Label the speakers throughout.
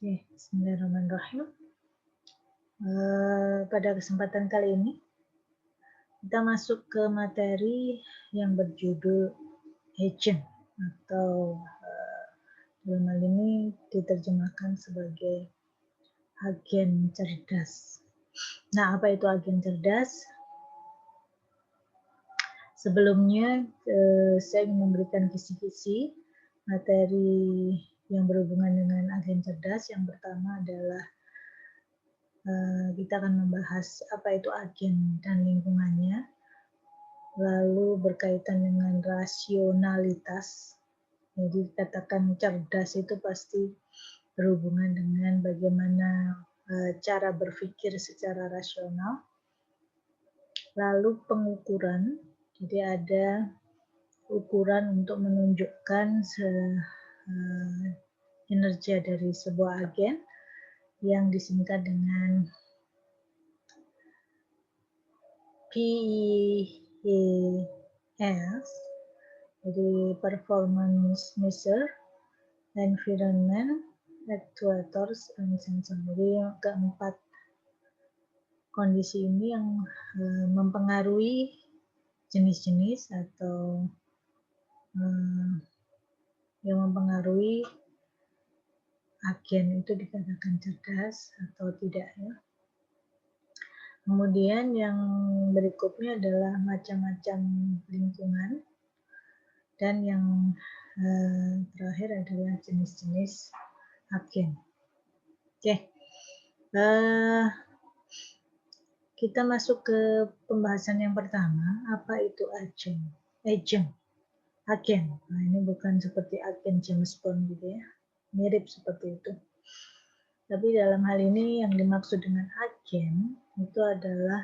Speaker 1: Oke, bismillahirrahmanirrahim. Pada kesempatan kali ini, kita masuk ke materi yang berjudul agent atau dalam hal ini diterjemahkan sebagai agen cerdas. Nah, apa itu agen cerdas? Sebelumnya, saya ingin memberikan kisi-kisi materi yang berhubungan dengan agen cerdas. Yang pertama adalah kita akan membahas apa itu agen dan lingkungannya, lalu berkaitan dengan rasionalitas. Jadi katakan cerdas itu pasti berhubungan dengan bagaimana cara berpikir secara rasional. Lalu pengukuran, jadi ada ukuran untuk menunjukkan kinerja dari sebuah agen yang disingkat dengan PES, jadi performance measure, environment, actuators, and sensor. Jadi keempat kondisi ini yang mempengaruhi jenis-jenis atau yang mempengaruhi agen itu dikatakan cerdas atau tidak ya. Kemudian yang berikutnya adalah macam-macam lingkungan, dan yang terakhir adalah jenis-jenis agen. Oke, kita masuk ke pembahasan yang pertama, apa itu agen? Agen. Nah, ini bukan seperti agen James Bond gitu ya, mirip seperti itu. Tapi dalam hal ini yang dimaksud dengan agen itu adalah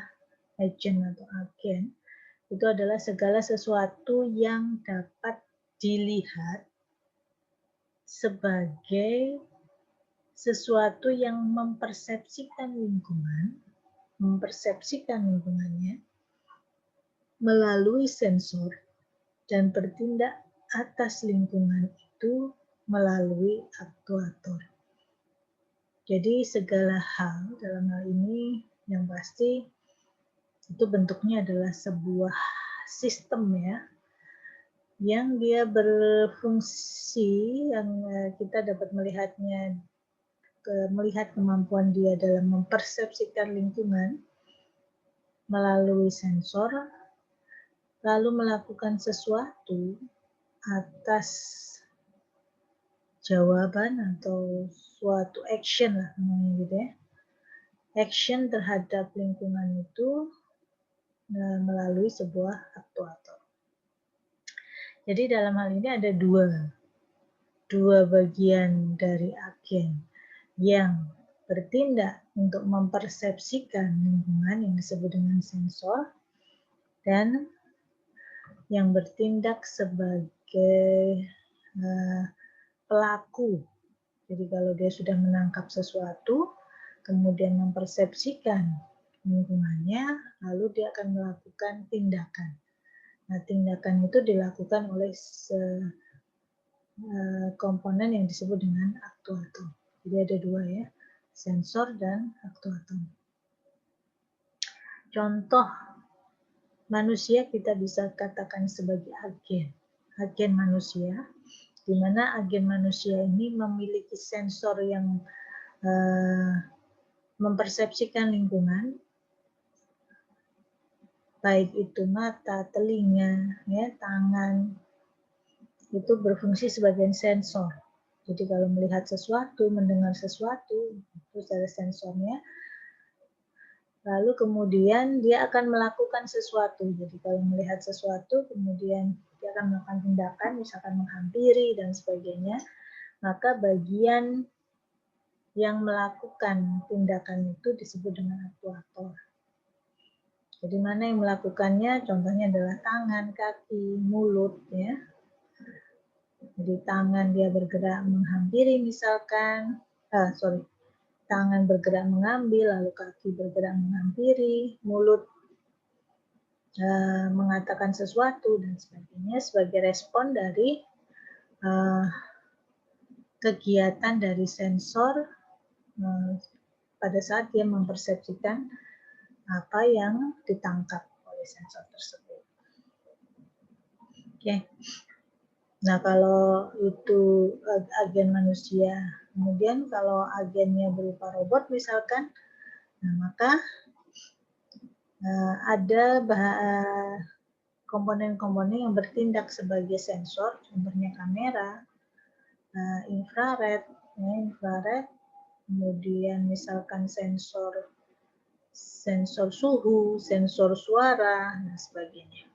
Speaker 1: agent atau agen itu adalah segala sesuatu yang dapat dilihat sebagai sesuatu yang mempersepsikan lingkungannya melalui sensor dan bertindak atas lingkungan itu melalui aktuator. Jadi segala hal dalam hal ini yang pasti itu bentuknya adalah sebuah sistem ya, yang dia berfungsi, yang kita dapat melihat kemampuan dia dalam mempersepsikan lingkungan melalui sensor, lalu melakukan sesuatu atas jawaban atau suatu action lah namanya gitu ya. Action terhadap lingkungan itu melalui sebuah aktuator. Jadi dalam hal ini ada dua bagian dari agen yang bertindak untuk mempersepsikan lingkungan yang disebut dengan sensor, dan yang bertindak sebagai pelaku. Jadi kalau dia sudah menangkap sesuatu, kemudian mempersepsikan lingkungannya, lalu dia akan melakukan tindakan. Nah, tindakan itu dilakukan oleh komponen yang disebut dengan aktuator. Jadi ada dua ya, sensor dan aktuator. Contoh manusia kita bisa katakan sebagai agen manusia, di mana agen manusia ini memiliki sensor yang mempersepsikan lingkungan, baik itu mata, telinga, ya, tangan, itu berfungsi sebagai sensor. Jadi kalau melihat sesuatu, mendengar sesuatu, terus ada sensornya, lalu kemudian dia akan melakukan sesuatu. Jadi kalau melihat sesuatu, kemudian dia akan melakukan tindakan, misalkan menghampiri dan sebagainya, maka bagian yang melakukan tindakan itu disebut dengan aktuator. Jadi mana yang melakukannya? Contohnya adalah tangan, kaki, mulut, ya. Jadi tangan dia bergerak menghampiri misalkan, tangan bergerak mengambil, lalu kaki bergerak menghampiri, mulut mengatakan sesuatu dan sebagainya sebagai respon dari kegiatan dari sensor pada saat dia mempersepsikan apa yang ditangkap oleh sensor tersebut. Oke. Nah, kalau itu agen manusia, kemudian kalau agennya berupa robot misalkan, nah maka ada komponen-komponen yang bertindak sebagai sensor, contohnya kamera, infrared, kemudian misalkan sensor suhu, sensor suara, dan sebagainya.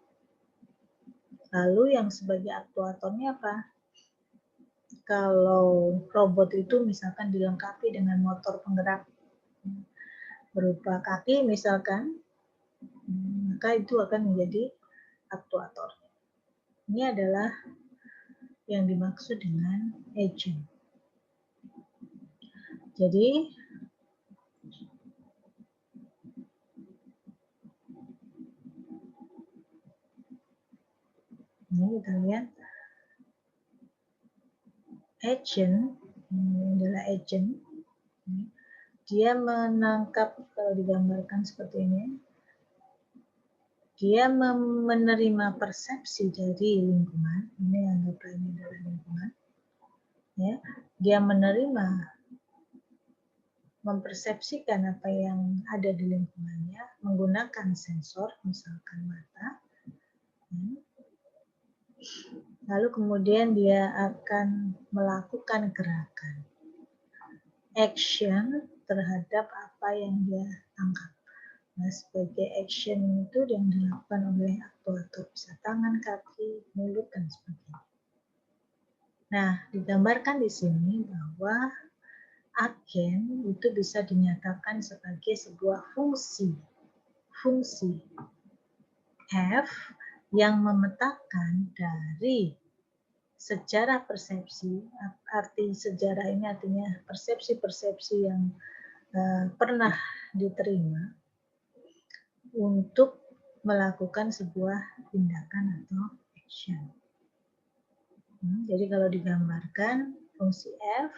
Speaker 1: Lalu yang sebagai aktuatornya apa? Kalau robot itu misalkan dilengkapi dengan motor penggerak berupa kaki misalkan, maka itu akan menjadi aktuator. Ini adalah yang dimaksud dengan agent. Jadi ini kita lihat agent, ini adalah agent. Dia menangkap, kalau digambarkan seperti ini, dia menerima persepsi dari lingkungan. Ini anggaplah ini adalah lingkungan. Ya, dia mempersepsikan apa yang ada di lingkungannya menggunakan sensor, misalkan mata. Lalu kemudian dia akan melakukan gerakan, action terhadap apa yang dia tangkap. Nah, sebagai action itu yang dilakukan oleh aktuator, bisa tangan, kaki, mulut, dan sebagainya. Nah, digambarkan di sini bahwa agen itu bisa dinyatakan sebagai sebuah fungsi F yang memetakan dari sejarah persepsi. Arti sejarah ini artinya persepsi-persepsi yang pernah diterima untuk melakukan sebuah tindakan atau action. Jadi kalau digambarkan fungsi F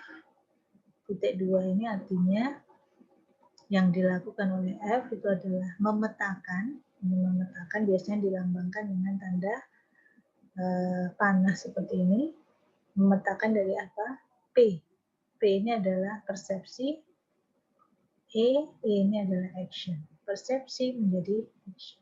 Speaker 1: titik 2 ini artinya yang dilakukan oleh F itu adalah memetakan. Ini memetakan biasanya dilambangkan dengan tanda panah seperti ini. Memetakan dari apa? P. P ini adalah persepsi. E ini adalah action. Persepsi menjadi action.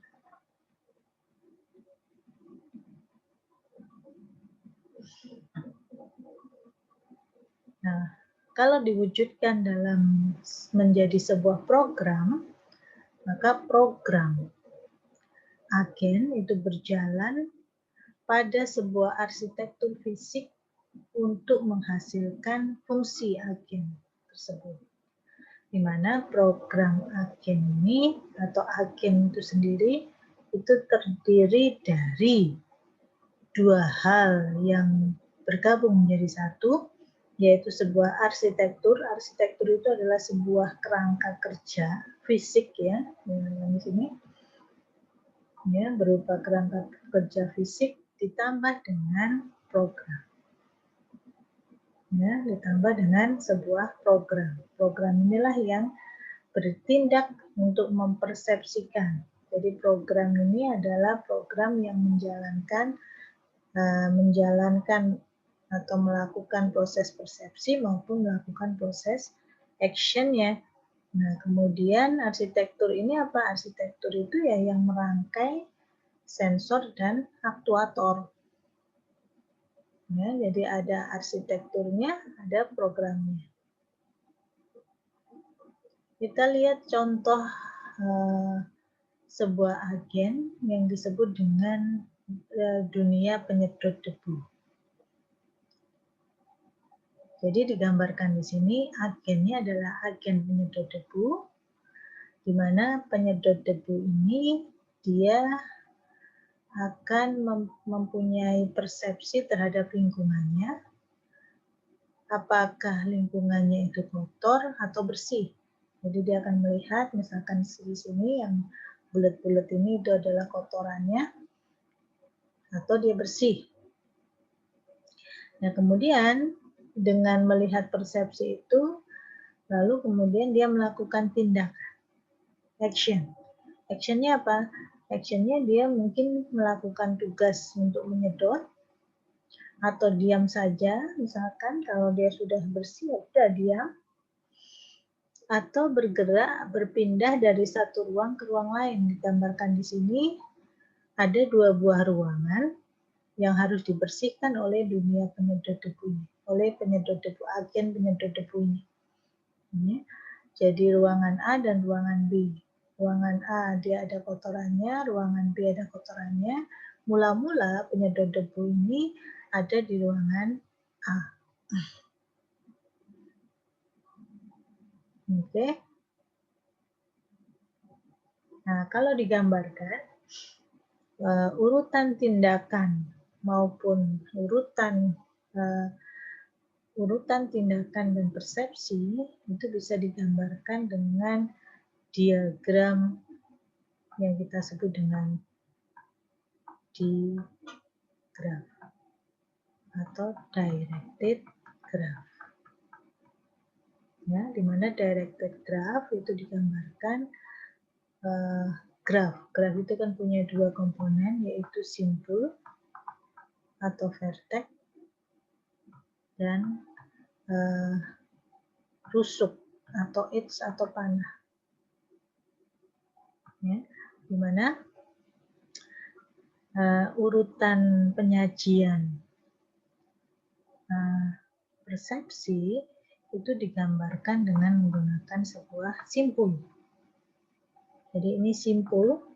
Speaker 1: Nah, kalau diwujudkan dalam menjadi sebuah program, maka program agen itu berjalan pada sebuah arsitektur fisik untuk menghasilkan fungsi agen tersebut. Di mana program agen ini atau agen itu sendiri itu terdiri dari dua hal yang bergabung menjadi satu, yaitu sebuah arsitektur. Arsitektur itu adalah sebuah kerangka kerja fisik ya, di sini ya, berupa kerangka kerja fisik ditambah dengan program. Ya, ditambah dengan sebuah program. Program inilah yang bertindak untuk mempersepsikan. Jadi program ini adalah program yang menjalankan atau melakukan proses persepsi maupun melakukan proses action-nya. Nah, kemudian arsitektur ini apa? Arsitektur itu ya yang merangkai sensor dan aktuator. Ya, jadi ada arsitekturnya, ada programnya. Kita lihat contoh sebuah agen yang disebut dengan dunia penyedot debu. Jadi digambarkan di sini agennya adalah agen penyedot debu, di mana penyedot debu ini dia akan mempunyai persepsi terhadap lingkungannya, apakah lingkungannya itu kotor atau bersih. Jadi dia akan melihat misalkan di sini yang bulat-bulat ini itu adalah kotorannya atau dia bersih. Nah, kemudian dengan melihat persepsi itu, Lalu kemudian dia melakukan tindakan, action. Actionnya apa? Actionnya dia mungkin melakukan tugas untuk menyedot, atau diam saja, misalkan kalau dia sudah bersih, sudah diam, atau bergerak, berpindah dari satu ruang ke ruang lain. Digambarkan di sini ada 2 buah ruangan yang harus dibersihkan oleh dunia penyedot debu ini, oleh penyedot debu, agen penyedot debu ini. Jadi ruangan A dan ruangan B. Ruangan A dia ada kotorannya, ruangan B ada kotorannya. Mula-mula penyedot debu ini ada di ruangan A. Oke. Nah, kalau digambarkan urutan tindakan maupun urutan tindakan dan persepsi itu bisa digambarkan dengan diagram yang kita sebut dengan digraph atau directed graph. Ya, di mana directed graph itu digambarkan graph. Graph itu kan punya 2 komponen, yaitu simpul atau vertex dan rusuk atau edge atau panah. Ya, di mana urutan penyajian persepsi itu digambarkan dengan menggunakan sebuah simpul. Jadi ini simpul.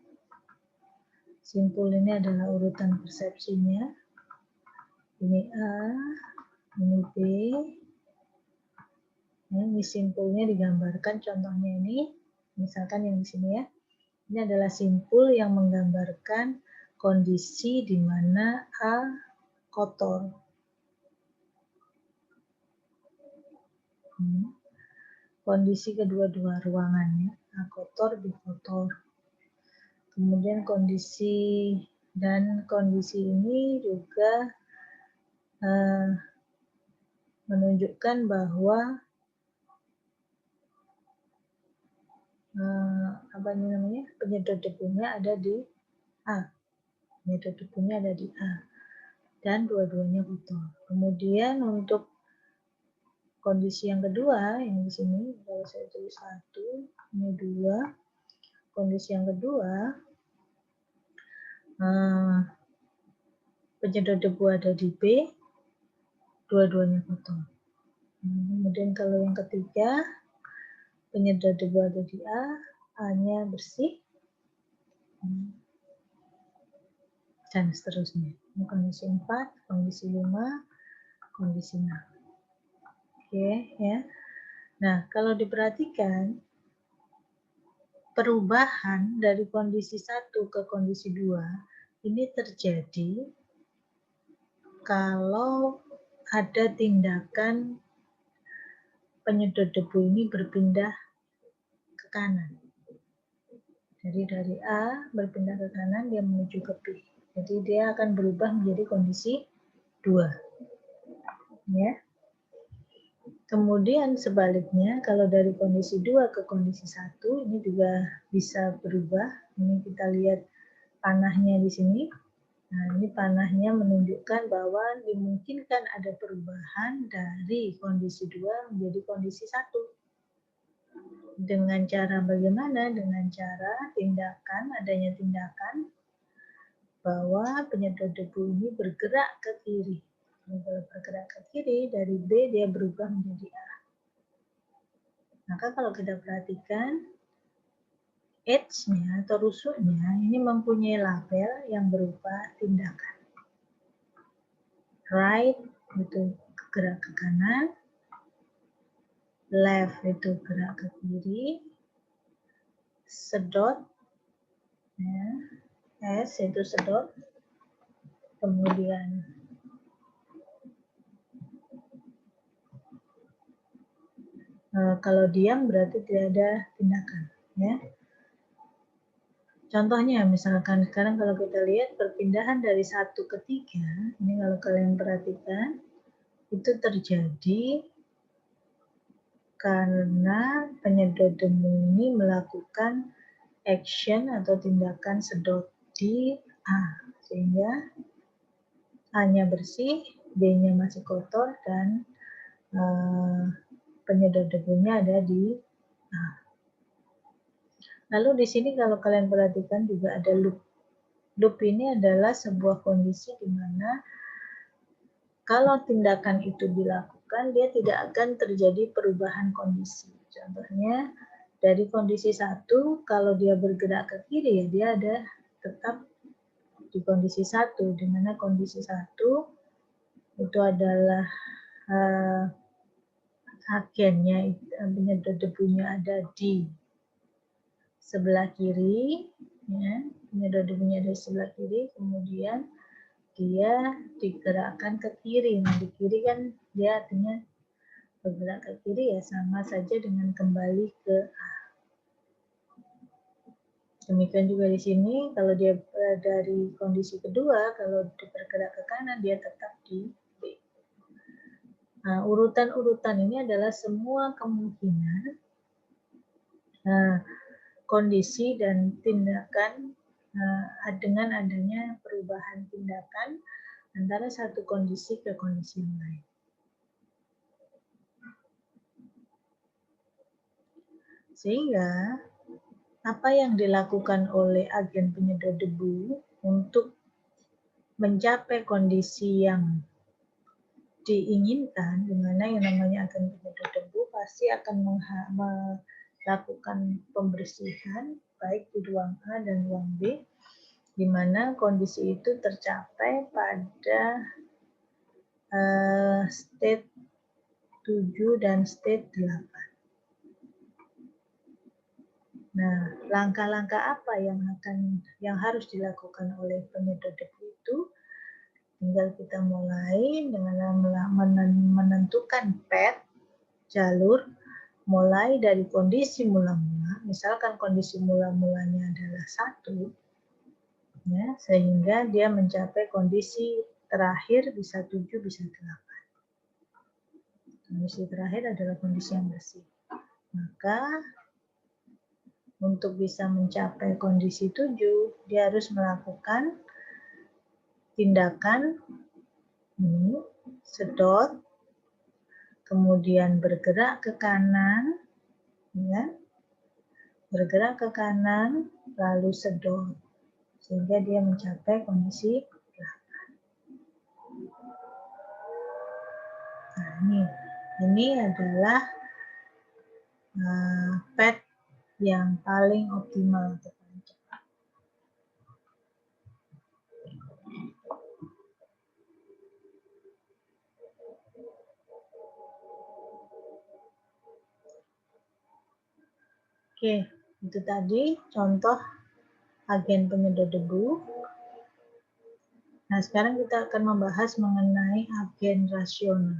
Speaker 1: Simpul ini adalah urutan persepsinya. Ini A, ini B. Ya, ini simpulnya digambarkan, contohnya ini, misalkan yang di sini ya. Ini adalah simpul yang menggambarkan kondisi di mana A kotor. Kondisi kedua-dua ruangannya, A kotor, B kotor. Kemudian kondisi ini juga menunjukkan bahwa penyedot debunya ada di A. Penyedot debunya ada di A. Dan dua-duanya kotor. Kemudian untuk kondisi yang kedua, yang di sini, kalau saya tulis 1, ini 2. Kondisi yang kedua, penyedot debu ada di B, dua-duanya kotor. Kemudian kalau yang ketiga, penyedot debu ada di A, A-nya bersih, dan seterusnya. Ini kondisi 4, kondisi 5, kondisi 6. Oke, ya. Nah, kalau diperhatikan, perubahan dari kondisi 1 ke kondisi 2 ini terjadi kalau ada tindakan penyedot debu ini berpindah ke kanan. Jadi dari A berpindah ke kanan, dia menuju ke B. Jadi dia akan berubah menjadi kondisi 2. Ya. Kemudian sebaliknya, kalau dari kondisi 2 ke kondisi 1, ini juga bisa berubah. Ini kita lihat panahnya di sini. Nah, ini panahnya menunjukkan bahwa dimungkinkan ada perubahan dari kondisi 2 menjadi kondisi 1. Dengan cara bagaimana? Dengan cara adanya tindakan bahwa penyedot debu ini bergerak ke kiri. Kalau bergerak ke kiri, dari B dia berubah menjadi A. Maka kalau kita perhatikan, edge-nya atau rusuknya ini mempunyai label yang berupa tindakan. Right itu gerak ke kanan, left itu gerak ke kiri, sedot, ya, S itu sedot, kemudian kalau diam berarti tidak ada tindakan, ya. Contohnya misalkan sekarang kalau kita lihat perpindahan dari 1 ke 3, ini kalau kalian perhatikan itu terjadi karena penyedot debu ini melakukan action atau tindakan sedot di A, sehingga A-nya bersih, B-nya masih kotor, dan penyedot debunya ada di A. Lalu di sini kalau kalian perhatikan juga ada loop. Loop ini adalah sebuah kondisi di mana kalau tindakan itu dilakukan, dia tidak akan terjadi perubahan kondisi. Contohnya, dari kondisi 1, kalau dia bergerak ke kiri, ya dia ada tetap di kondisi 1, di mana kondisi 1 itu adalah agennya, penyedot debunya ada di sebelah kiri, ya, penyedot debunya ada di sebelah kiri, kemudian dia digerakkan ke kiri. Nah, di kiri kan dia artinya bergerak ke kiri, ya sama saja dengan kembali ke A. Demikian juga di sini, kalau dia dari kondisi kedua, kalau bergerak ke kanan, dia tetap di B. Nah, urutan-urutan ini adalah semua kemungkinan kondisi dan tindakan dengan adanya perubahan tindakan antara satu kondisi ke kondisi yang lain. Sehingga apa yang dilakukan oleh agen penyedot debu untuk mencapai kondisi yang diinginkan, di mana yang namanya agen penyedot debu pasti akan melakukan pembersihan baik di ruang A dan ruang B, di mana kondisi itu tercapai pada state 7 dan state 8. Nah, langkah-langkah apa yang harus dilakukan oleh penyedot debu itu? Tinggal kita mulai dengan menentukan path, jalur, mulai dari kondisi mula-mula. Misalkan kondisi mula-mulanya adalah 1, ya, sehingga dia mencapai kondisi terakhir bisa 7, bisa 8. Kondisi terakhir adalah kondisi yang bersih. Maka untuk bisa mencapai kondisi 7, dia harus melakukan tindakan ini, sedot, kemudian bergerak ke kanan, ya, bergerak ke kanan, lalu sedot, sehingga dia mencapai kondisi 8. Nah, ini adalah path yang paling optimal atau paling cepat. Oke, itu tadi contoh agen penyedot debu. Nah, sekarang kita akan membahas mengenai agen rasional.